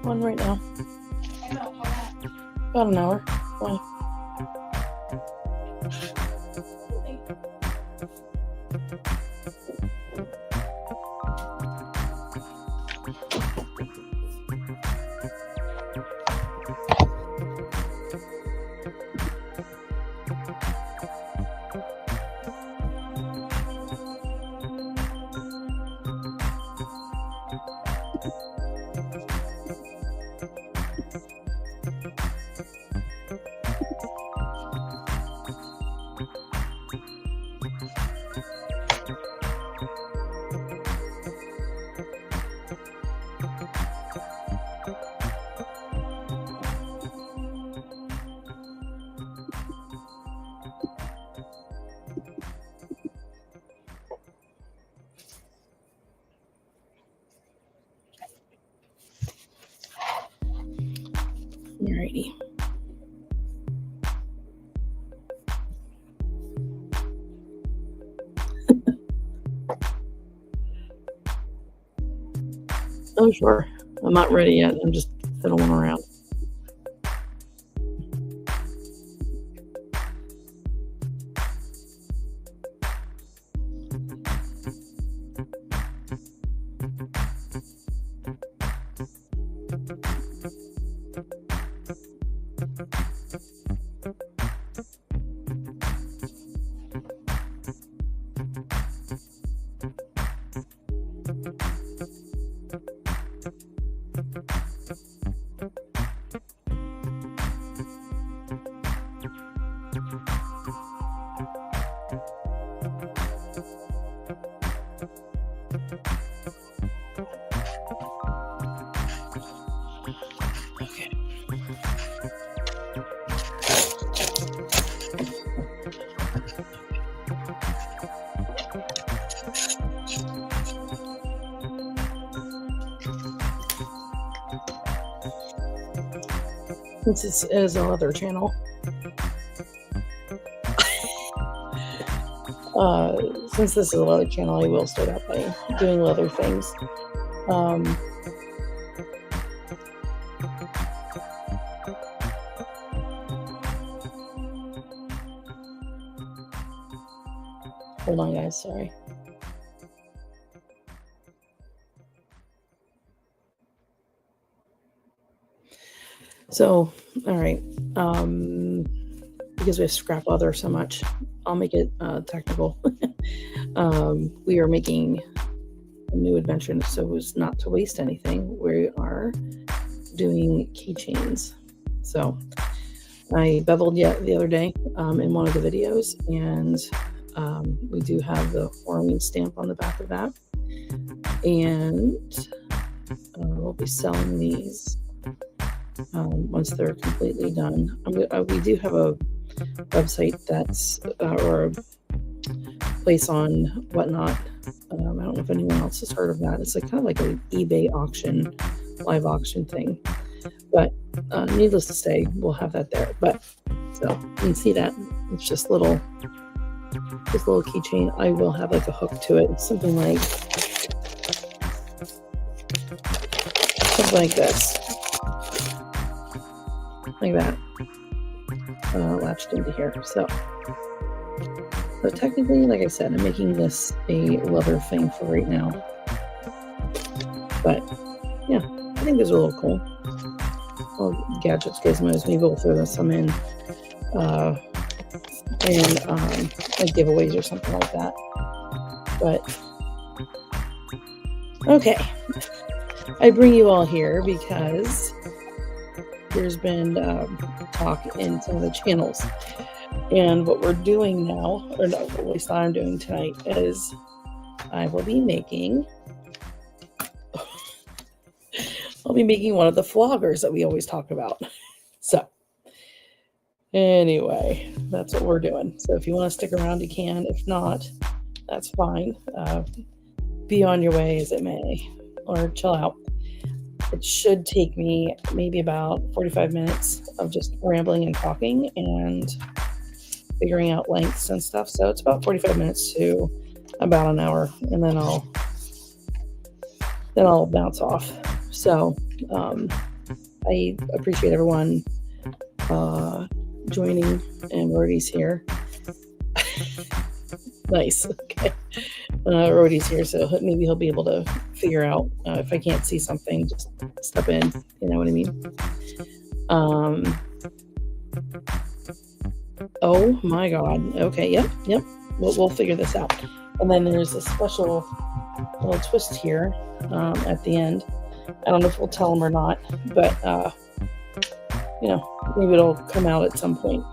On right now. About an hour. Why? Alrighty. Oh, sure. I'm not ready yet. I'm just fiddling around. Since this is a leather channel, since this is a leather channel, I will start out by doing leather things. Hold on, guys. Sorry. So, all right. Because we have scrap leather so much, I'll make it technical. We are making a new invention, so as not to waste anything, we are doing keychains. So I beveled the other day in one of the videos, and we do have the Horween stamp on the back of that, and we'll be selling these once they're completely done. We do have a website that's or a place on Whatnot. I don't know if anyone else has heard of that. It's like kind of like an eBay auction, live auction thing. But needless to say, we'll have that there. But so you can see that it's just little keychain. I will have like a hook to it, something like this, like that, latched into here. So technically, like I said, I'm making this a leather thing for right now. But yeah, I think these are a little cool. Well, gadgets, gizmos. Maybe we'll throw some in, like giveaways or something like that. But okay, I bring you all here because there's been talk in some of the channels. And what we're doing now, or no, at least I'm doing tonight, is I will be making one of the floggers that we always talk about. So anyway, that's what we're doing. So if you want to stick around, you can. If not, that's fine. Be on your way as it may, or chill out. It should take me maybe about 45 minutes of just rambling and talking and figuring out lengths and stuff. So it's about 45 minutes to about an hour, and then I'll bounce off. So I appreciate everyone joining, and Rhodey's here. Nice. Okay. Rhodey's here, so maybe he'll be able to figure out if I can't see something, just step in. You know what I mean? Oh my God. Okay. Yep. We'll figure this out. And then there's a special little twist here at the end. I don't know if we'll tell them or not, but maybe it'll come out at some point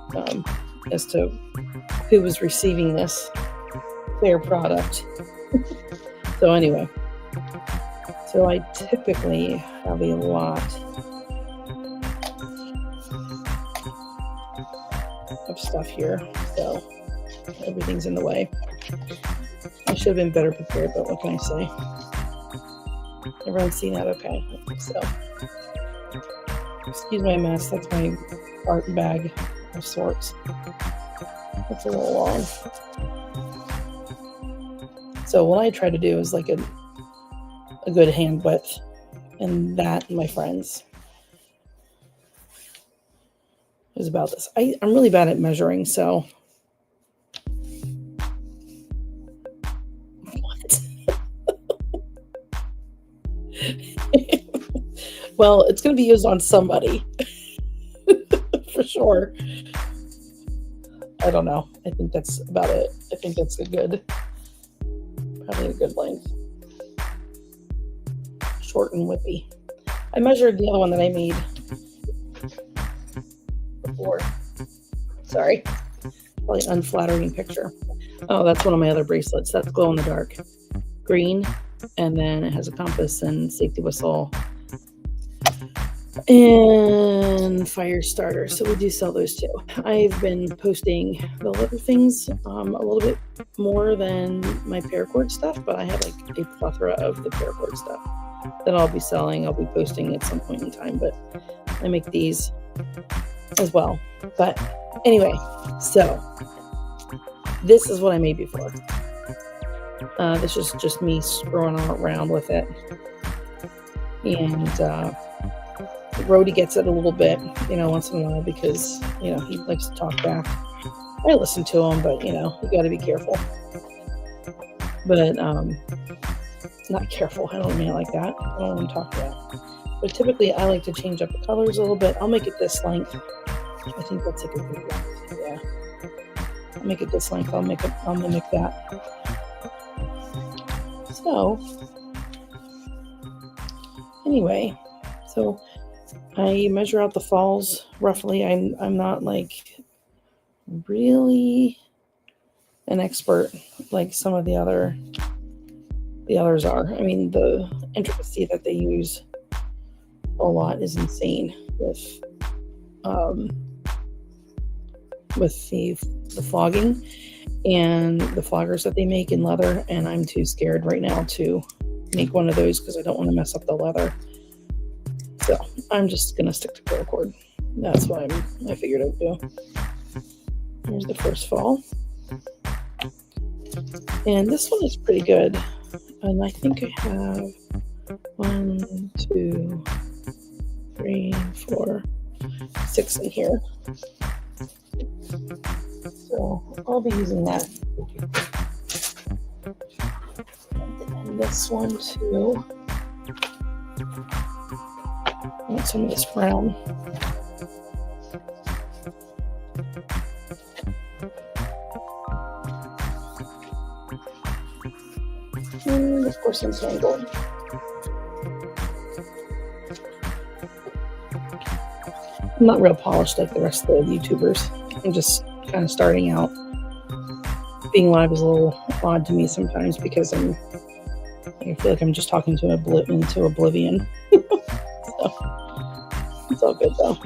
as to who was receiving this fair product. So anyway, so I typically have a lot of stuff here, so everything's in the way. I should have been better prepared, but what can I say? Everyone's seen that okay. So excuse my mess, that's my art bag of sorts. It's a little long. So what I try to do is like a good hand width, and that, my friends, is about this. I'm really bad at measuring, so what? Well, it's going to be used on somebody for sure. I don't know. I think that's about it. I think that's probably a good length. Short and whippy. I measured the other one that I made before. Sorry. Probably an unflattering picture. Oh, that's one of my other bracelets. That's glow in the dark. Green. And then it has a compass and safety whistle and fire starter. So we do sell those too. I've been posting the leather things a little bit more than my paracord stuff, but I have like a plethora of the paracord stuff that I'll be selling. I'll be posting at some point in time, but I make these as well. But anyway, so this is what I made before. This is just me screwing around with it, and Rhodey gets it a little bit, once in a while, because he likes to talk back. I listen to him, but you got to be careful. But not careful. I don't mean it like that. I don't want to talk about. But typically, I like to change up the colors a little bit. I'll make it this length. I think that's like a good length. Yeah. I'll make it this length. I'll mimic that. So, anyway, so I measure out the falls roughly. I'm not like really an expert like some of the others are. I mean, the intricacy that they use a lot is insane with the flogging and the floggers that they make in leather, and I'm too scared right now to make one of those because I don't want to mess up the leather. So I'm just gonna stick to paracord. That's what I figured I'd do. Here's the first fall, and this one is pretty good. And I think I have 1, 2, 3, 4, 6 in here. So I'll be using that. And this one too. I want some of this brown. And of course some tangled. I'm not real polished like the rest of the YouTubers. I'm just kind of starting out. Being live is a little odd to me sometimes because I feel like I'm just talking to into oblivion. So it's all good though.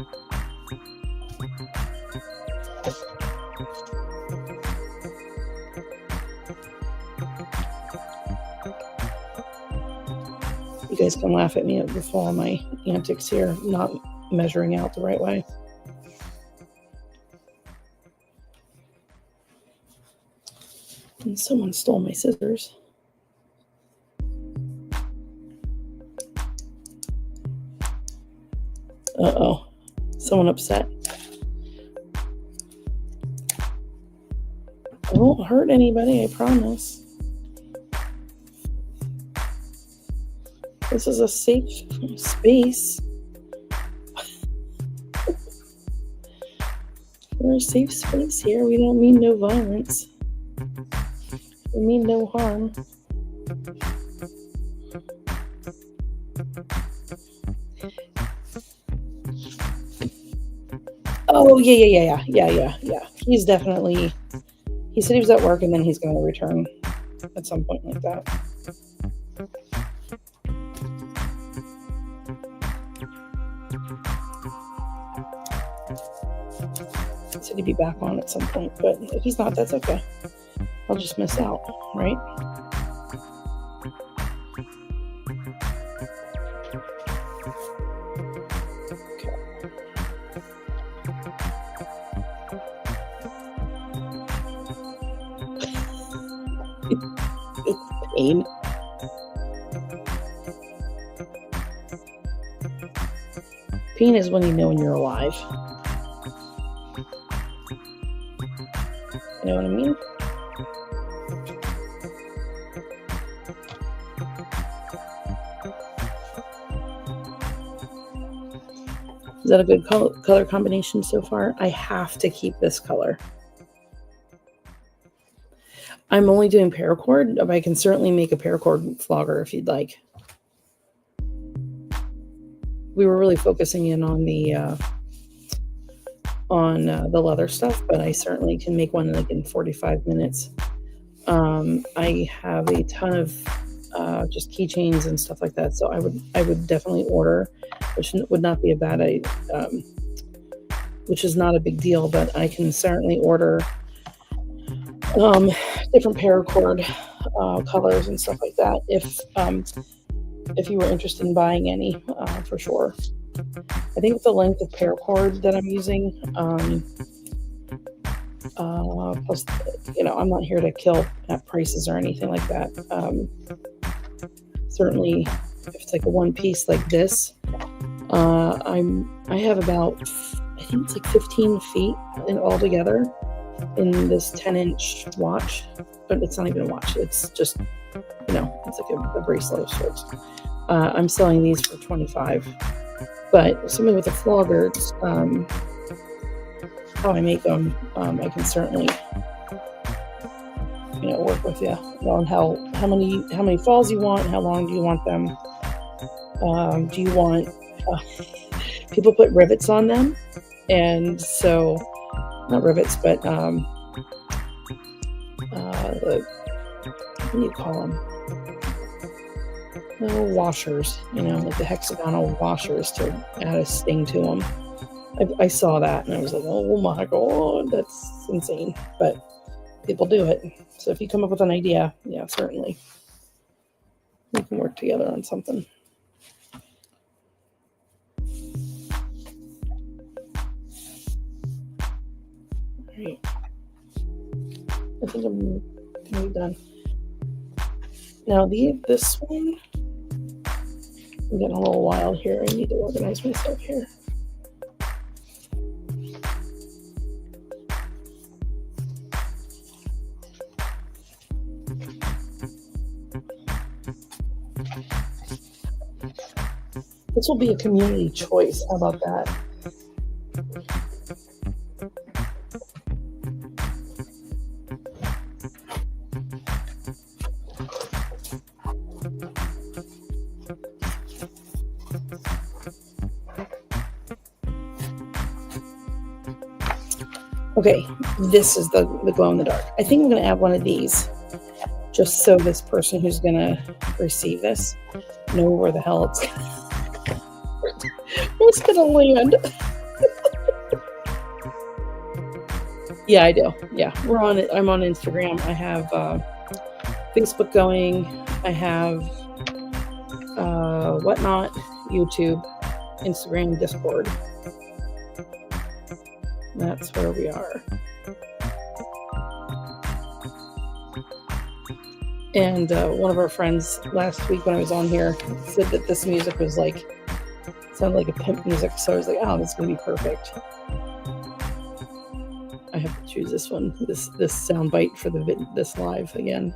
You guys can laugh at me with all my antics here, not measuring out the right way. And someone stole my scissors. Uh-oh. Someone upset. I won't hurt anybody, I promise. This is a safe space. We're a safe space here. We don't mean no violence. We mean no harm. Oh, yeah. He's definitely... He said he was at work and then he's going to return at some point like that. He said he'd be back on at some point, but if he's not, that's okay. I'll just miss out, right? Pain. Pain is when you know when you're alive. You know what I mean? Is that a good color combination so far? I have to keep this color. I'm only doing paracord, but I can certainly make a paracord flogger if you'd like. We were really focusing in on the leather stuff, but I certainly can make one like in 45 minutes. I have a ton of just keychains and stuff like that, so I would definitely order, which would not be a bad idea, which is not a big deal, but I can certainly order different paracord colors and stuff like that if you were interested in buying any, for sure. I think the length of paracord that I'm using, plus, I'm not here to kill at prices or anything like that. Certainly, if it's like a one piece like this, I have about, I think it's like 15 feet in all together in this 10-inch watch, but it's not even a watch. It's just, it's like a bracelet of sorts. I'm selling these for $25, but something with a flogger, how I make them, I can certainly, work with you on how many falls you want, how long do you want them, do you want, people put rivets on them, and so, not rivets, but, what do you call them? Washers, like the hexagonal washers to add a sting to them. I saw that and I was like, oh my God, that's insane. But people do it. So if you come up with an idea, yeah, certainly we can work together on something. All right. I think I'm gonna be done. Now this one, I'm getting a little wild here. I need to organize myself here. This will be a community choice. How about that? Okay, this is the glow in the dark. I think I'm going to add one of these just so this person who's going to receive this know where the hell it's going to land. Yeah, I do. Yeah, we're on it. I'm on Instagram. I have Facebook going. I have Whatnot, YouTube, Instagram, Discord. That's where we are. And one of our friends last week when I was on here said that this music was like sounded like a pimp music, so I was like, oh, this is gonna be perfect. I have to choose this one, this sound bite for this live again.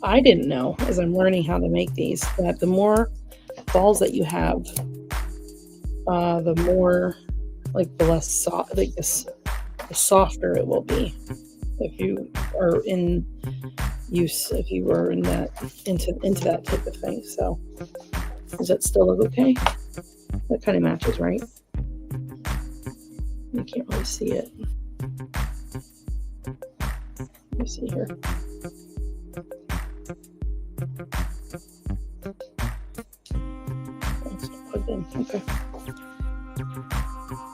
I didn't know, as I'm learning how to make these, that the more balls that you have, the more, like, the less soft, like, the softer it will be if you are in use, if you were in that into that type of thing. So, does that still look okay? That kind of matches, right? You can't really see it. Let me see here. Okay.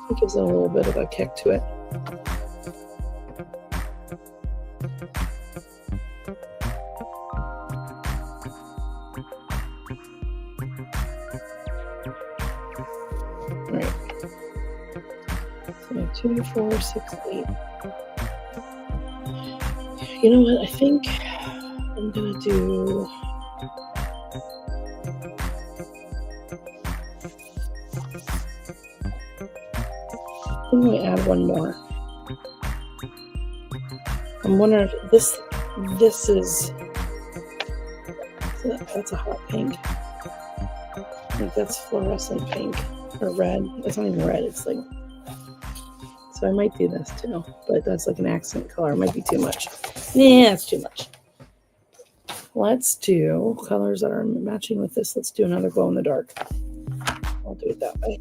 It gives it a little bit of a kick to it. All right. So 2, 4, 6, 8. You know what? I think I'm gonna do. I'm going to add one more. I'm wondering if this is, that's a hot pink. I think that's fluorescent pink or red. It's not even red. It's like, so I might do this too, but that's like an accent color. It might be too much. Yeah, it's too much. Let's do colors that are matching with this. Let's do another glow in the dark. I'll do it that way.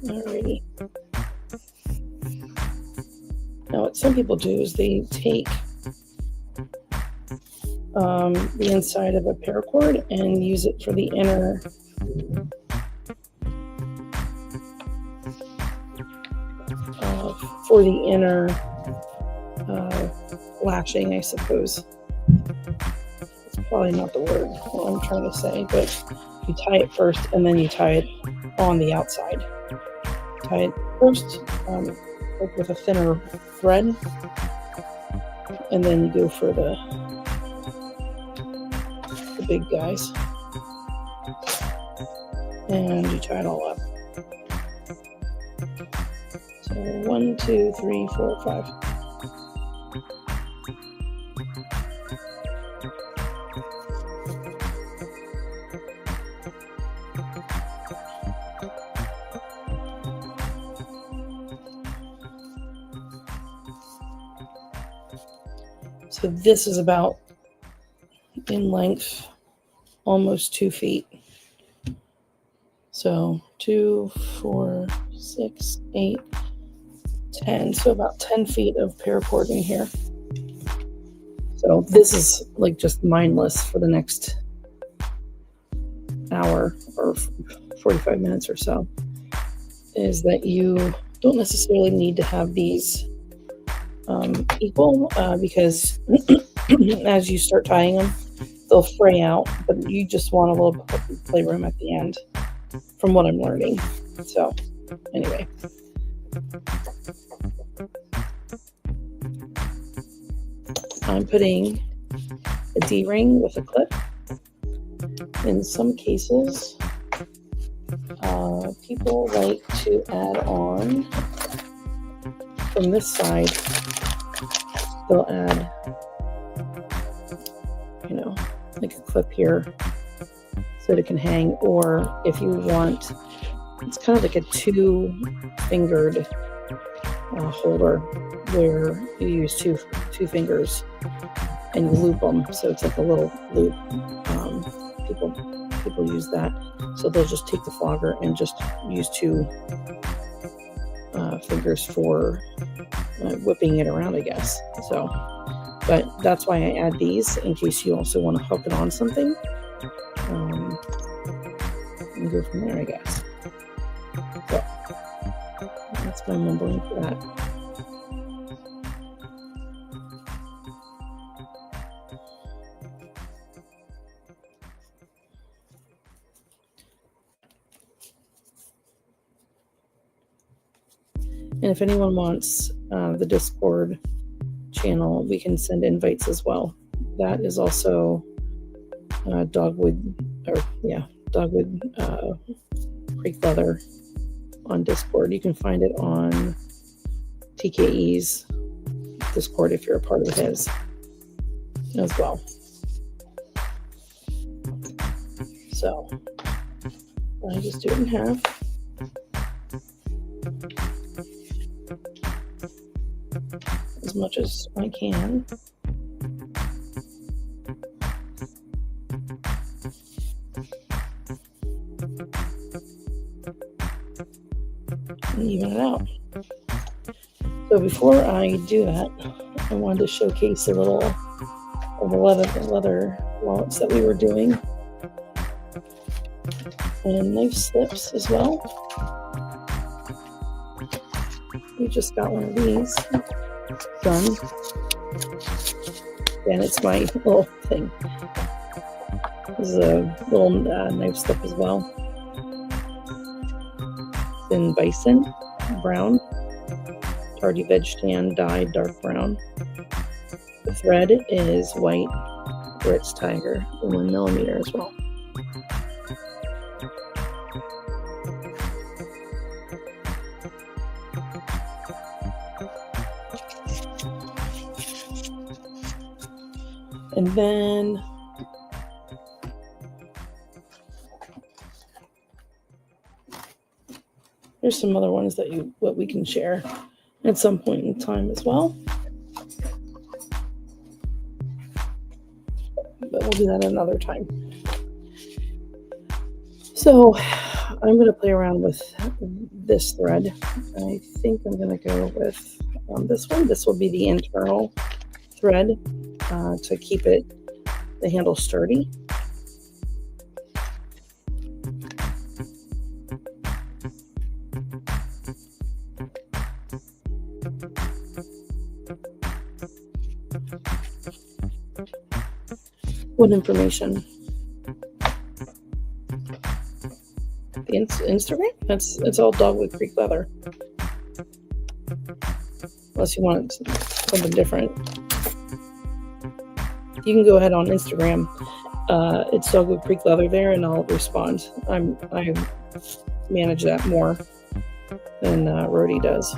Alrighty. Now, what some people do is they take the inside of a paracord and use it for the inner lashing, I suppose. It's probably not the word what I'm trying to say, but you tie it first and then you tie it on the outside. Tie it first with a thinner thread, and then you go for the big guys, and you tie it all up. So 1, 2, 3, 4, 5. So this is about in length, almost 2 feet. So 2, 4, 6, 8, 10. So about 10 feet of paracord in here. So this is like just mindless for the next hour or 45 minutes or so. Is that you don't necessarily need to have these equal because as you start tying them, they'll fray out, but you just want a little playroom at the end from what I'm learning. So anyway, I'm putting a D-ring with a clip. In some cases, people like to add on from this side, they'll add, like a clip here so that it can hang, or if you want, it's kind of like a two-fingered holder where you use two fingers and you loop them, so it's like a little loop. People use that, so they'll just take the flogger and just use two fingers for whipping it around, I guess. So, but that's why I add these, in case you also want to hook it on something, and go from there, I guess. So that's my mumbling for that. And if anyone wants the Discord channel, we can send invites as well. That is also Dogwood Creek Leather on Discord. You can find it on TKE's Discord if you're a part of his as well. So I just do it in half. As much as I can. And even it out. So before I do that, I wanted to showcase a little of the leather wallets that we were doing. And knife slips as well. We just got one of these done. And it's my little thing. This is a little knife slip as well. Thin bison, brown, tardy veg tan, dyed dark brown. The thread is white Ritz Tiger, 1mm as well. And then there's some other ones that we can share at some point in time as well. But we'll do that another time. So I'm going to play around with this thread. I think I'm going to go with this one. This will be the internal thread to keep the handle sturdy. What information? The Instagram? It's all Dogwood Creek Leather. Unless you want something different. You can go ahead on Instagram. It's Dogwood Creek Leather there, and I'll respond. I manage that more than Rhodey does.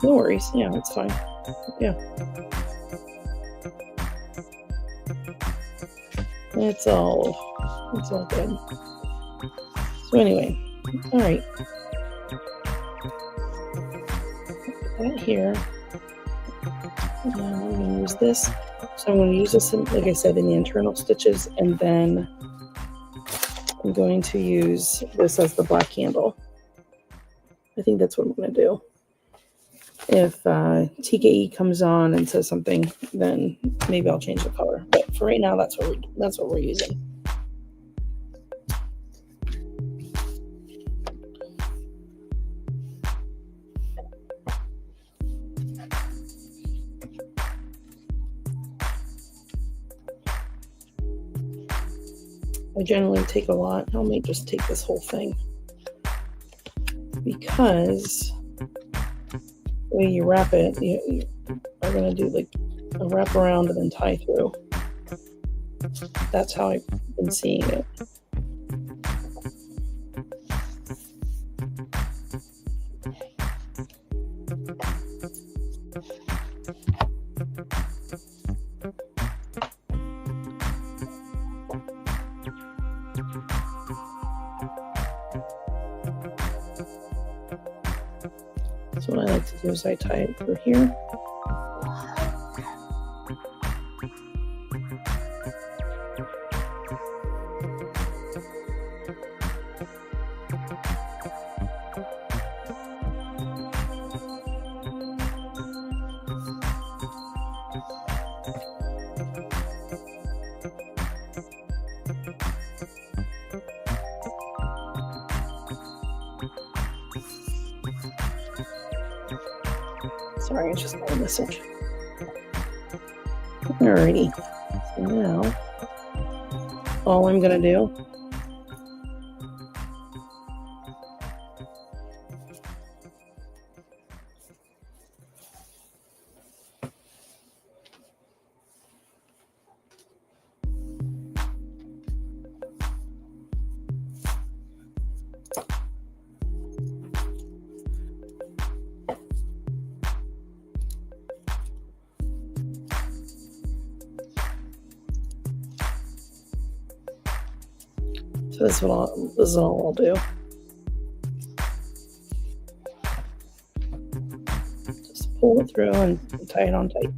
No worries. Yeah, it's fine. Yeah. It's all good. So anyway, all right. Put that here. And I'm going to use this. So I'm going to use this, like I said, in the internal stitches, and then I'm going to use this as the black handle. I think that's what I'm going to do. If TKE comes on and says something, then maybe I'll change the color. But for right now, that's what we're using. I generally take a lot. I might just take this whole thing because the way you wrap it, you are going to do like a wrap around and then tie through. That's how I've been seeing it. So what I like to do is I tie it through here. Sorry, I just got a message. Alrighty. So now, all I'm going to do So this is all I'll do. Just pull it through and tie it on tight.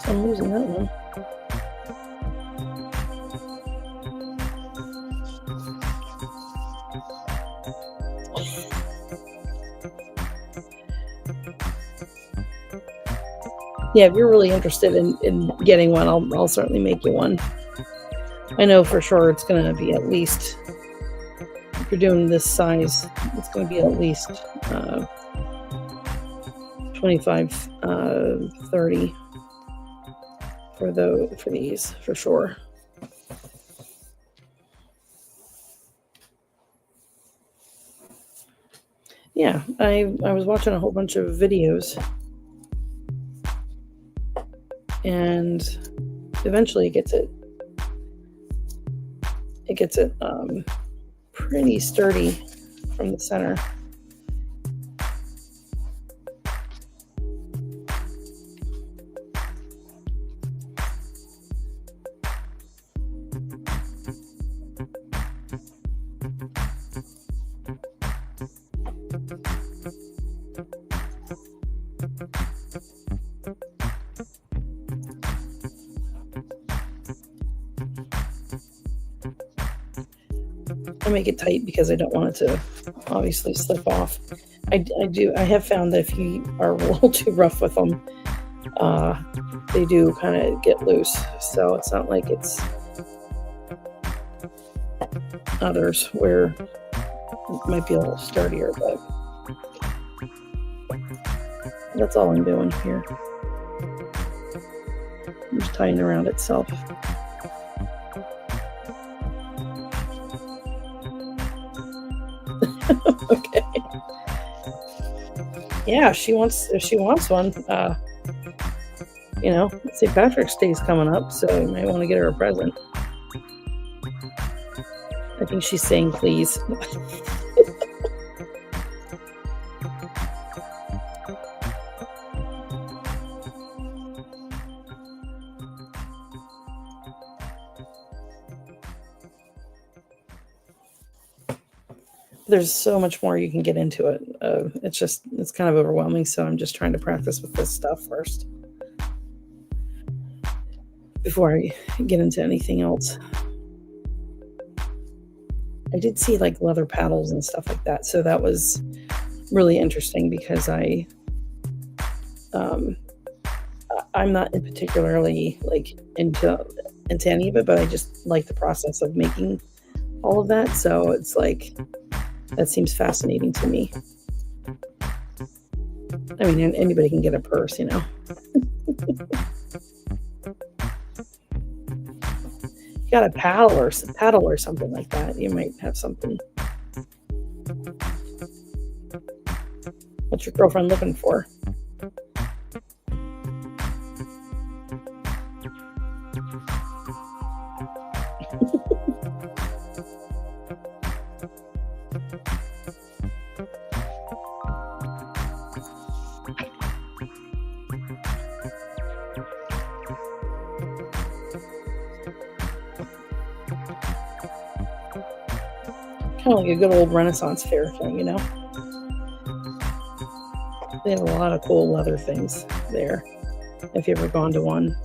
So I'm losing that one. Yeah, if you're really interested in getting one, I'll certainly make you one. I know for sure it's going to be at least, if you're doing this size, it's going to be at least 25, 30 for these, for sure. Yeah, I was watching a whole bunch of videos, and eventually it gets it pretty sturdy from the center. I make it tight because I don't want it to obviously slip off. I have found that if you are a little too rough with them, they do kind of get loose. So it's not like it's others where it might be a little sturdier, but that's all I'm doing here. I'm just tying around itself. Okay. Yeah, if she wants one. St. Patrick's Day is coming up, so you might want to get her a present. I think she's saying please. There's so much more you can get into it. It's kind of overwhelming, so I'm just trying to practice with this stuff first before I get into anything else. I did see like leather paddles and stuff like that, so that was really interesting because I'm not particularly like into any of it, but I just like the process of making all of that. So it's like that seems fascinating to me. I mean, anybody can get a purse, You got a paddle or something like that. You might have something. What's your girlfriend looking for? Kind of like a good old Renaissance fair thing, They have a lot of cool leather things there, if you've ever gone to one.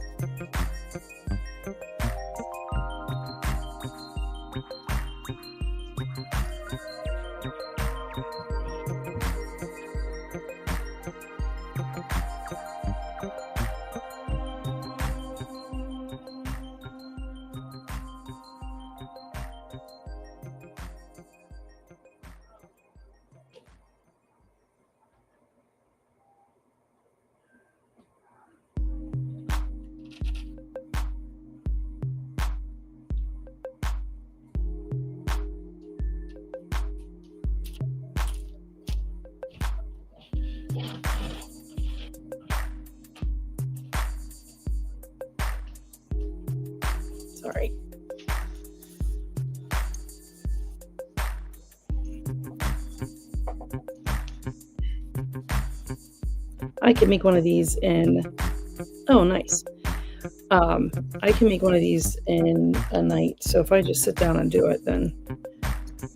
Sorry. I could make one of these in, oh, nice. I can make one of these in a night. So if I just sit down and do it, then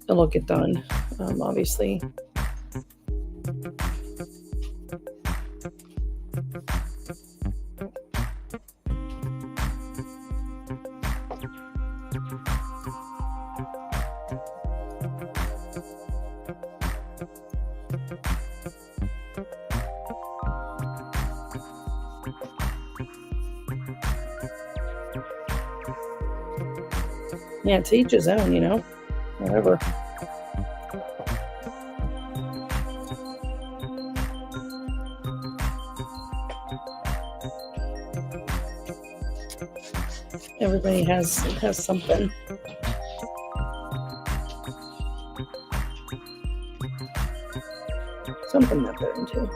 it'll get done, obviously. Yeah, to each his own, whatever. Everybody has something. Something that they're into.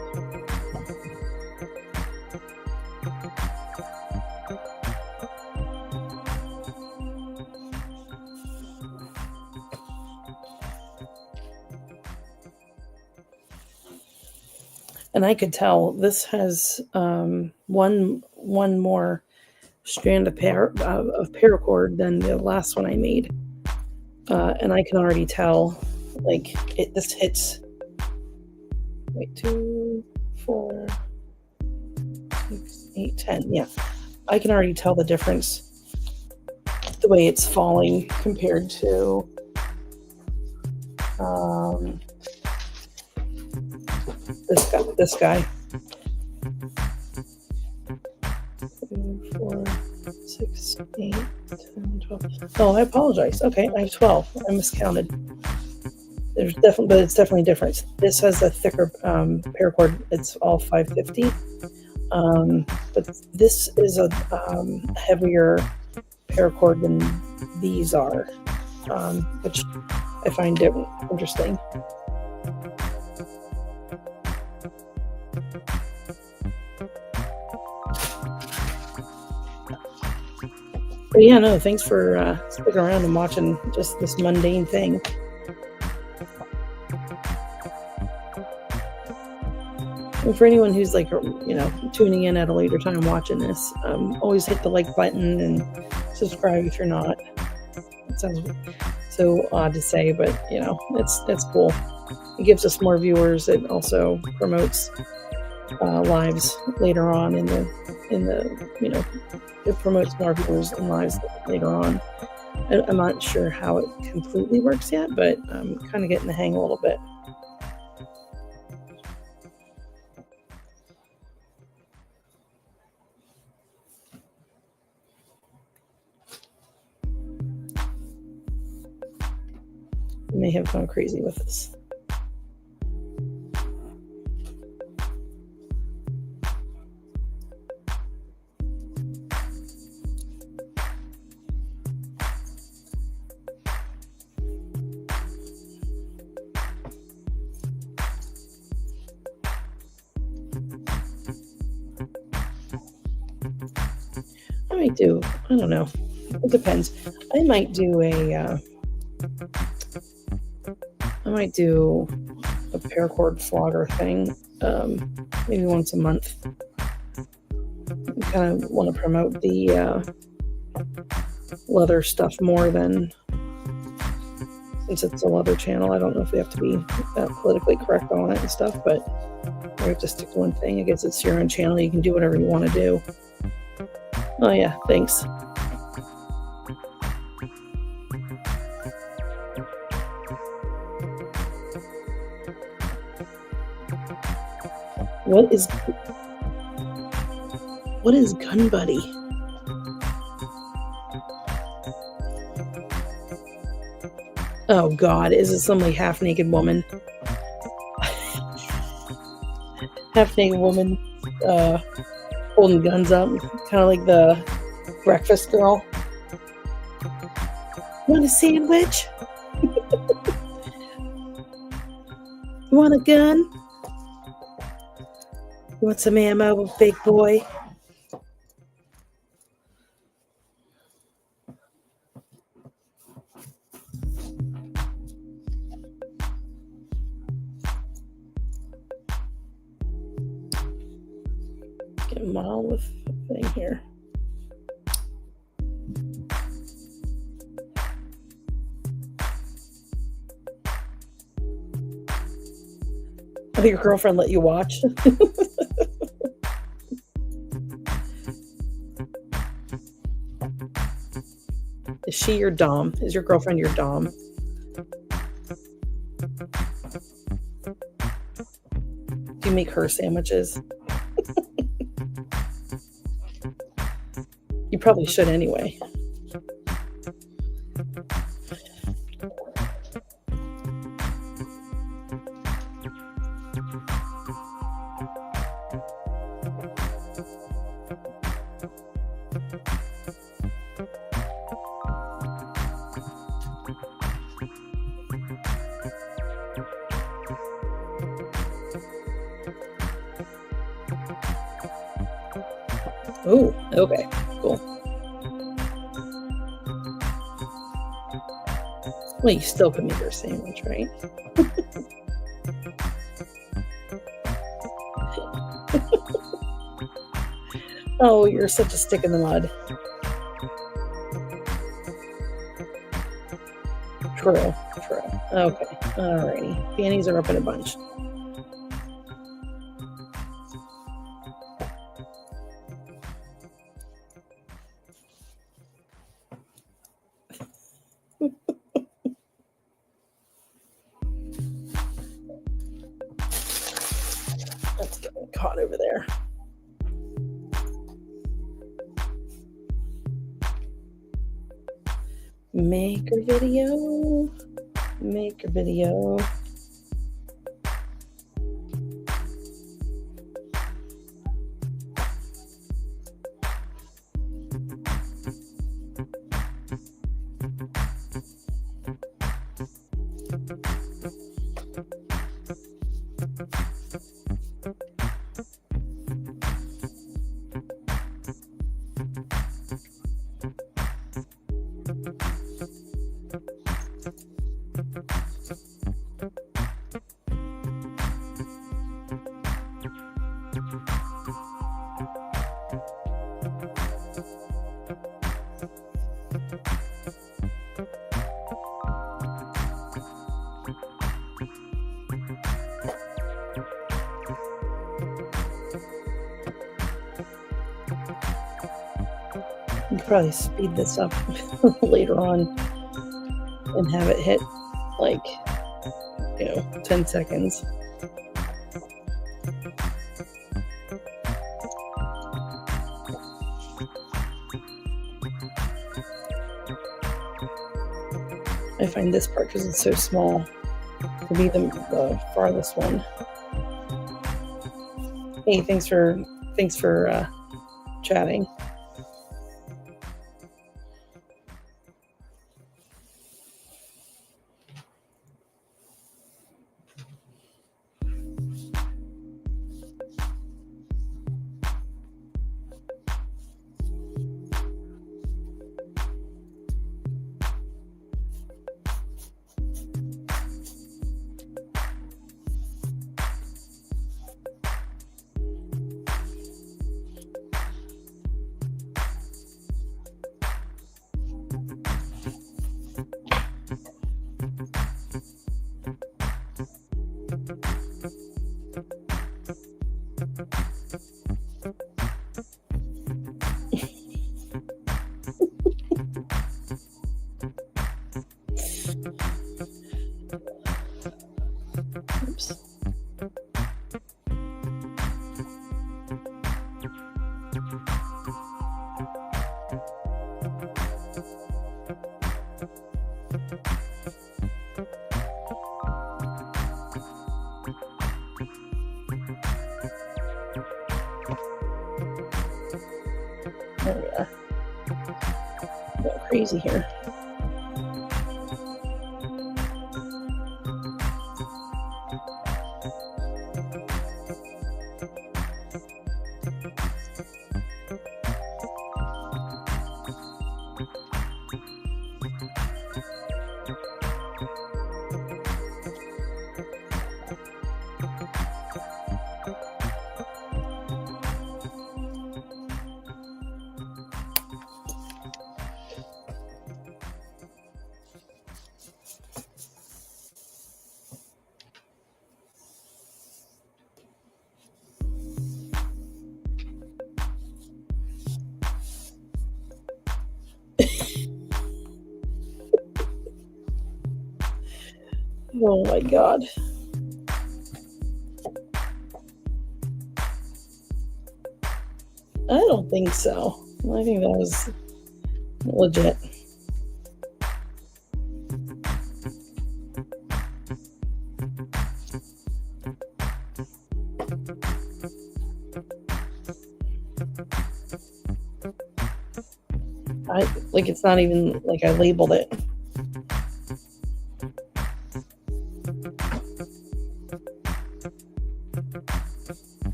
And I could tell this has one more strand of paracord than the last one I made, and I can already tell, like this hits. Wait, 2, 4, 6, 8, 10. Yeah, I can already tell the difference, the way it's falling compared to This guy. 2, 4, 6, 8, 10, 12. Oh, I apologize. Okay, I have 12. I miscounted. There's definitely, but it's definitely different. This has a thicker paracord. It's all 550. But this is a heavier paracord than these are, which I find interesting. But yeah, no, thanks for sticking around and watching just this mundane thing. And for anyone who's like, tuning in at a later time watching this, always hit the like button and subscribe if you're not. It sounds so odd to say, but it's cool. It gives us more viewers. It also promotes lives later on in the it promotes more viewers and lives later on. I'm not sure how it completely works yet, but I'm kind of getting the hang a little bit. I may have gone crazy with this. I don't know. It depends. I might do a paracord flogger thing, maybe once a month. I kind of want to promote the leather stuff more than, since it's a leather channel. I don't know if we have to be politically correct on it and stuff, but we have to stick to one thing. I guess it's your own channel. You can do whatever you want to do. Oh yeah, thanks. What is Gun Buddy? Oh God, is it some like half naked woman? Half naked woman holding guns up, kind of like the Breakfast Girl. Want a sandwich? You want a gun? You want some ammo, big boy? Get a monolith thing here. Oh, your girlfriend let you watch? Is she your dom? Is your girlfriend your dom? Do you make her sandwiches? You probably should anyway. Oh, okay, cool. Well, you still could make her a sandwich, right? Oh, you're such a stick in the mud. True. Okay, alrighty. Panties are up in a bunch. caught over there. Maker video. Maker video. You could probably speed this up later on and have it hit like, 10 seconds. I find this part, because it's so small, to be the farthest one. Hey, thanks for chatting. Oops. There we are. Go crazy here. Oh my God. I don't think so. I think that was legit. It's not even like I labeled it.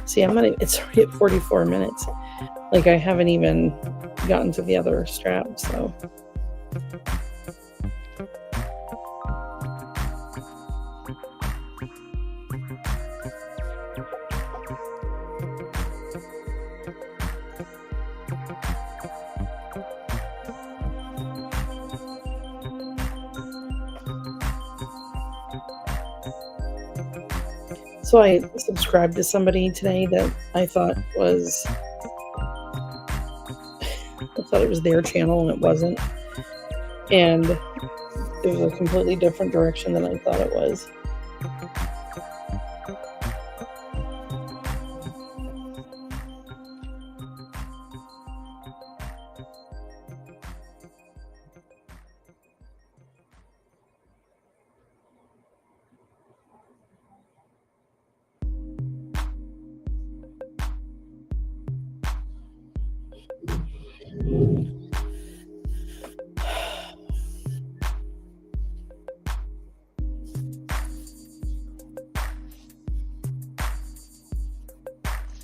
See, it's already at 44 minutes. Like, I haven't even gotten to the other strap, so. So I subscribed to somebody today that I thought it was their channel, and it wasn't. And it was a completely different direction than I thought it was.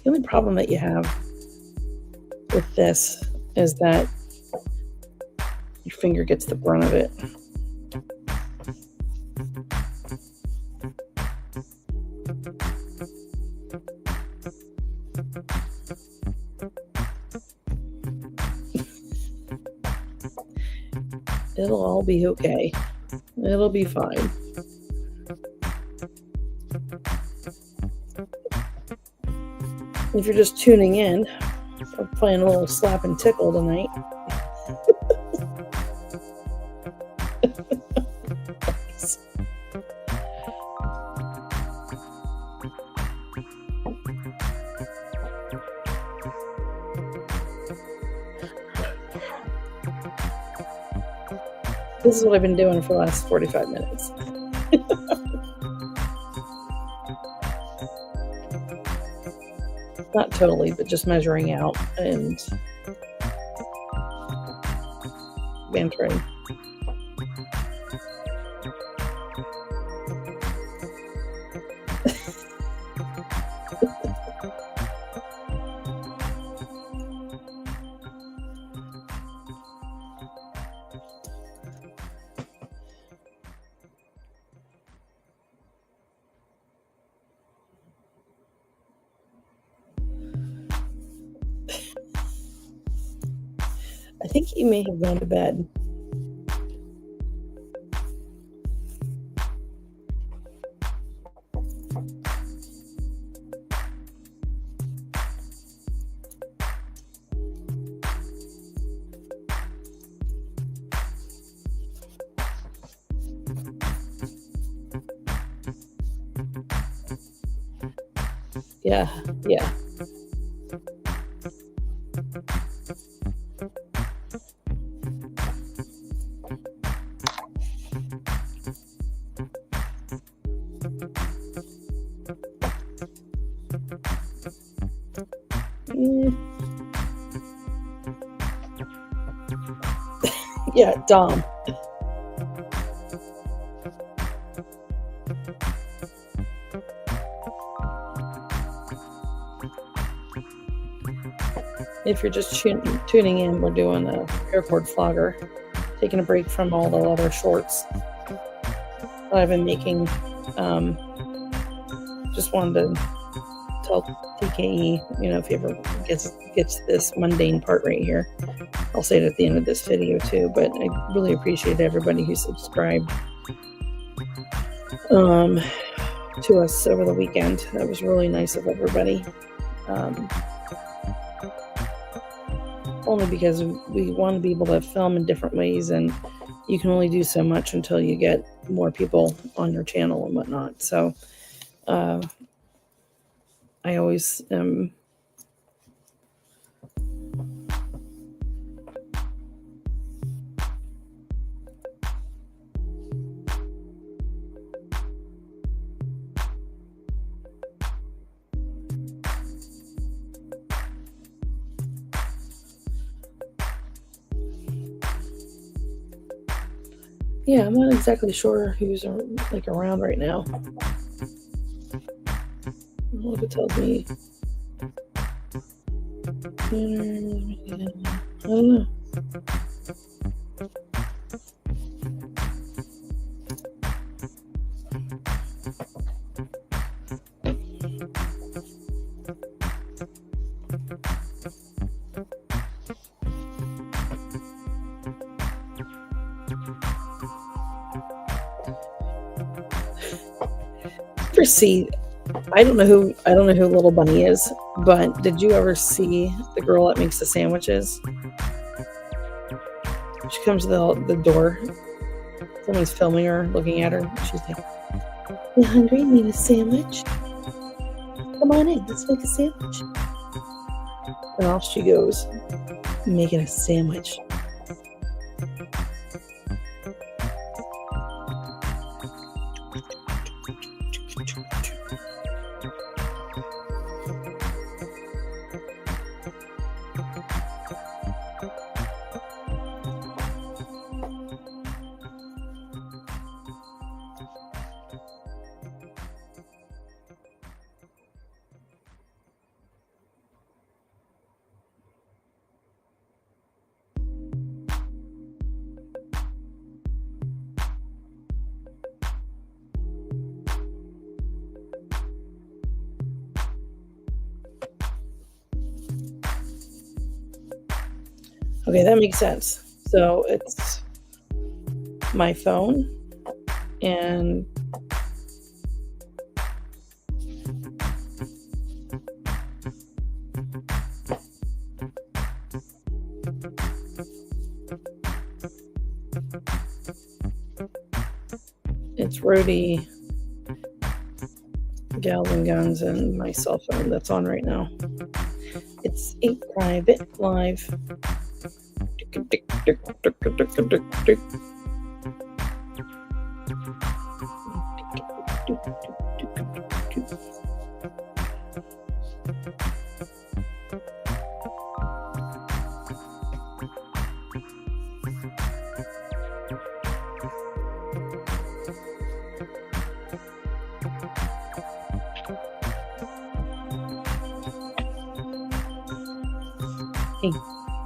The only problem that you have with this is that your finger gets the brunt of it. It'll all be okay. It'll be fine. If you're just tuning in, we're playing a little slap and tickle tonight. This is what I've been doing for the last 45 minutes. Not totally, but just measuring out and bantering. I think he may have gone to bed. Yeah. Yeah, Dom. If you're just tuning in, we're doing a paracord flogger, taking a break from all the other shorts that I've been making. Just wanted to tell TKE, if he ever gets this mundane part right here, I'll say it at the end of this video too, but I really appreciate everybody who subscribed to us over the weekend. That was really nice of everybody. Only because we want to be able to film in different ways, and you can only do so much until you get more people on your channel and whatnot. So I always yeah, I'm not exactly sure who's around right now. What if it tells me? I don't know. See, I don't know who Little Bunny is, but did you ever see the girl that makes the sandwiches? She comes to the door. Someone's filming her, looking at her. She's like, You hungry? Need a sandwich? Come on in, let's make a sandwich. And off she goes, making a sandwich. Okay, that makes sense. So it's my phone and it's Rody, Gals and Guns, and my cell phone that's on right now. It's a private live.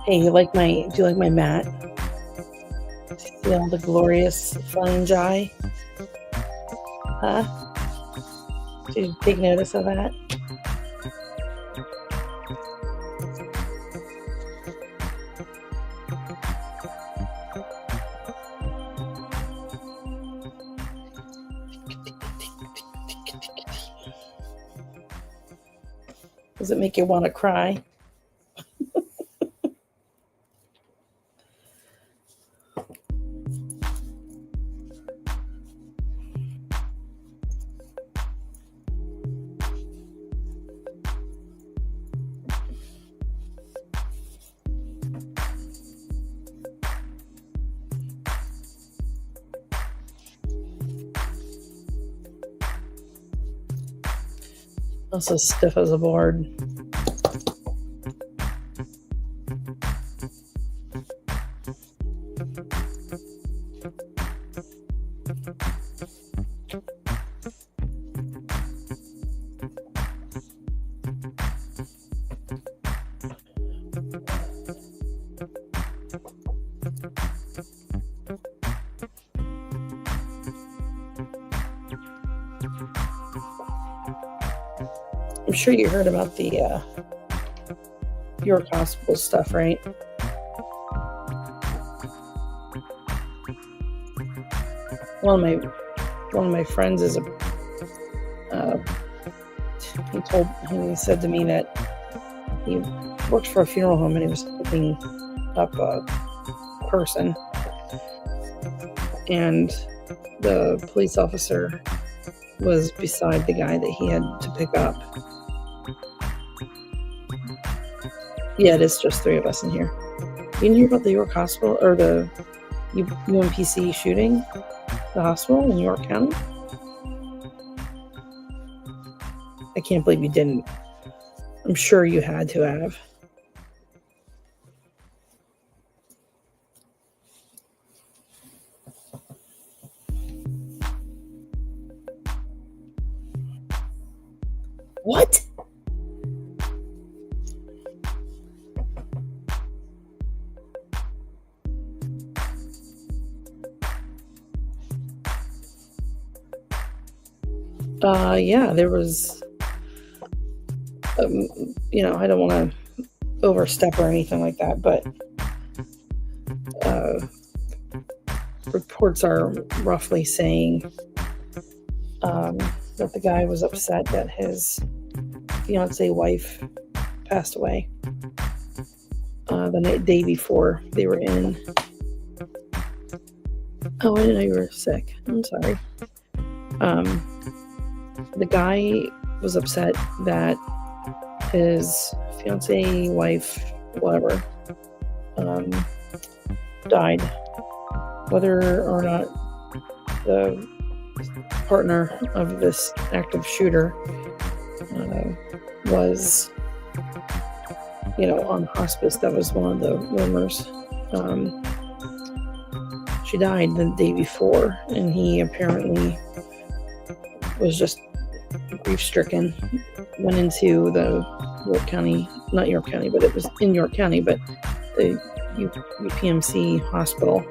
Hey, do you like my mat? See all the glorious fungi? Huh? Did you take notice of that? Does it make you want to cry? Also stiff as a board. I'm sure you heard about the York Hospital stuff, right? One of my friends is he said to me that he worked for a funeral home and he was picking up a person, and the police officer was beside the guy that he had to pick up. Yeah, it is just 3 of us in here. You didn't hear about the York Hospital or the UMPC shooting? The hospital in York County? I can't believe you didn't. I'm sure you had to have. What? Yeah, there was, I don't want to overstep or anything like that, but reports are roughly saying that the guy was upset that his fiance wife passed away the day before they were in. Oh, I didn't know you were sick. I'm sorry. the guy was upset that his fiance, wife, whatever, died. Whether or not the partner of this active shooter was, on hospice, that was one of the rumors. She died the day before, and he apparently was just grief-stricken. Went into the York County, not York County, but it was in York County, but the UPMC hospital,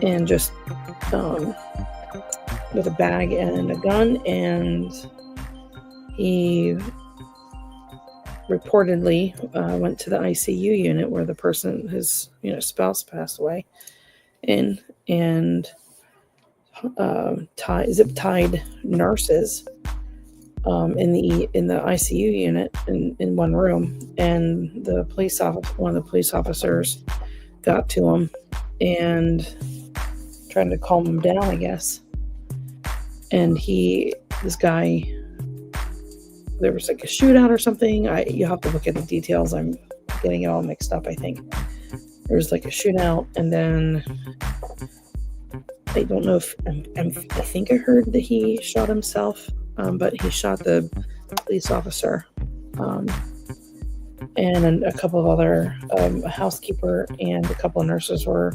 and just with a bag and a gun, and he reportedly went to the ICU unit where the person, his spouse, passed away in, and zip-tied nurses in the ICU unit in one room, and one of the police officers got to him and tried to calm him down, I guess. And this guy, there was like a shootout or something. You have to look at the details. I'm getting it all mixed up, I think. There was like a shootout, and then I don't know if I think I heard that he shot himself, but he shot the police officer, and a couple of other, a housekeeper and a couple of nurses were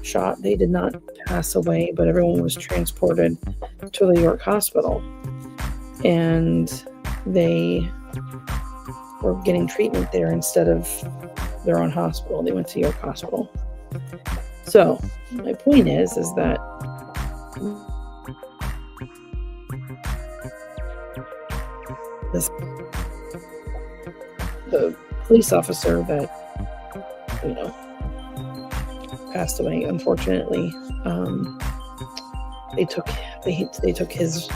shot. They did not pass away, but everyone was transported to the York Hospital, and they were getting treatment there instead of their own hospital. They went to York Hospital. So my point is that the police officer that passed away, unfortunately, they took his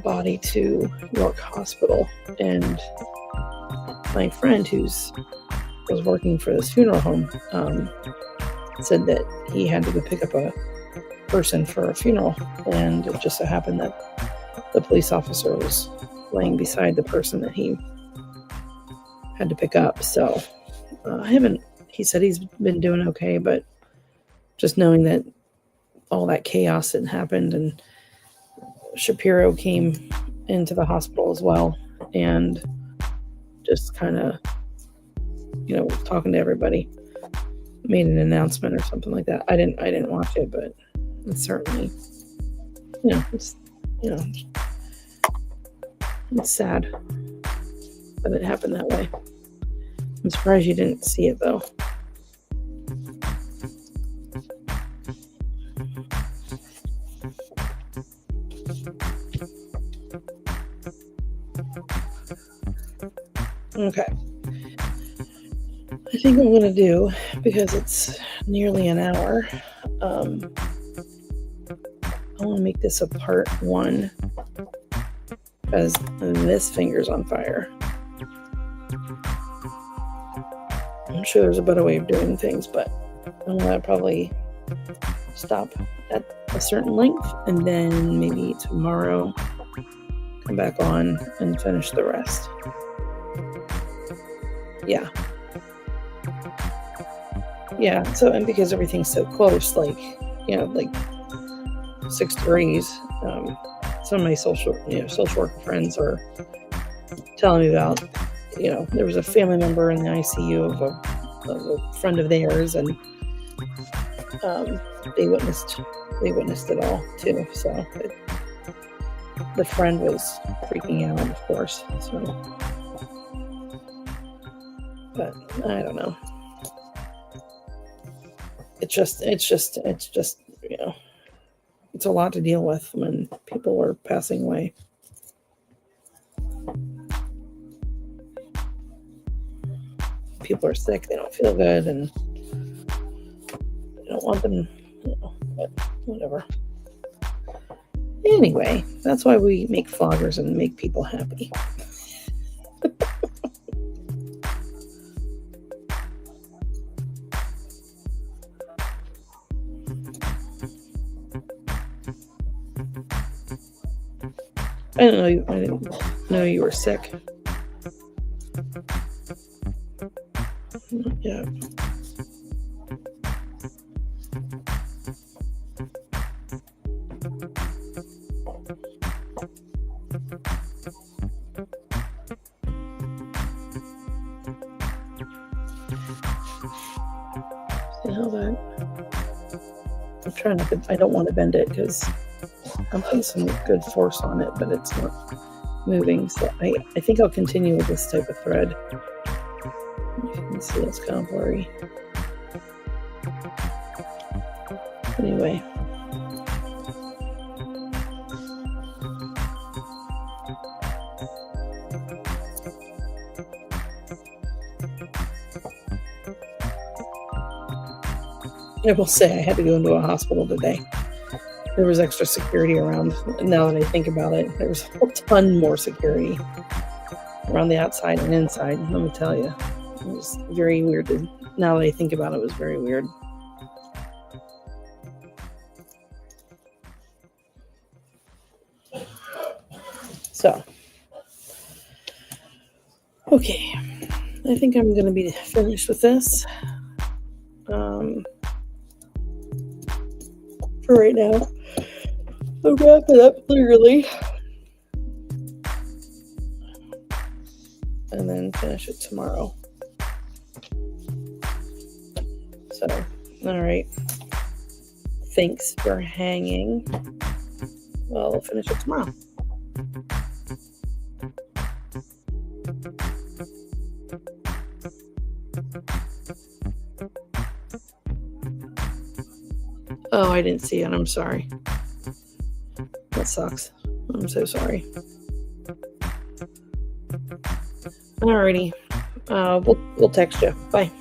body to York Hospital, and my friend was working for this funeral home said that he had to go pick up a person for a funeral, and it just so happened that the police officer was laying beside the person that he had to pick up. So he said he's been doing okay, but just knowing that all that chaos had happened, and Shapiro came into the hospital as well, and just kind of, talking to everybody, made an announcement or something like that. I didn't watch it, but it's certainly, it's sad that it happened that way. I'm surprised you didn't see it, though. Okay. I think I'm going to do, because it's nearly an hour, I want to make this a part 1, because this finger's on fire. I'm sure there's a better way of doing things, but I'm going to probably stop at a certain length, and then maybe tomorrow come back on and finish the rest. Yeah, so, and because everything's so close, like 6 degrees, some of my social worker friends are telling me about, there was a family member in the ICU of a friend of theirs, and they witnessed it all too. So the friend was freaking out, of course. So, but I don't know. It's just it's a lot to deal with when people are passing away. People are sick, they don't feel good, and you don't want them, but whatever. Anyway, that's why we make vloggers and make people happy. I don't know. I didn't know you were sick. Yeah. See how that? I'm trying to. I don't want to bend it because I'm putting some good force on it, but it's not moving. So I think I'll continue with this type of thread. You can see it's kind of blurry. Anyway. I will say I had to go into a hospital today. There was extra security around. Now that I think about it, there was a ton more security around the outside and inside. Let me tell you, it was very weird. Now that I think about it, it was very weird. So, okay, I think I'm going to be finished with this for right now. I'll wrap it up clearly and then finish it tomorrow. So, all right. Thanks for hanging. Well, I'll finish it tomorrow. Oh, I didn't see it. I'm sorry. That sucks. I'm so sorry. Alrighty. We'll text you. Bye.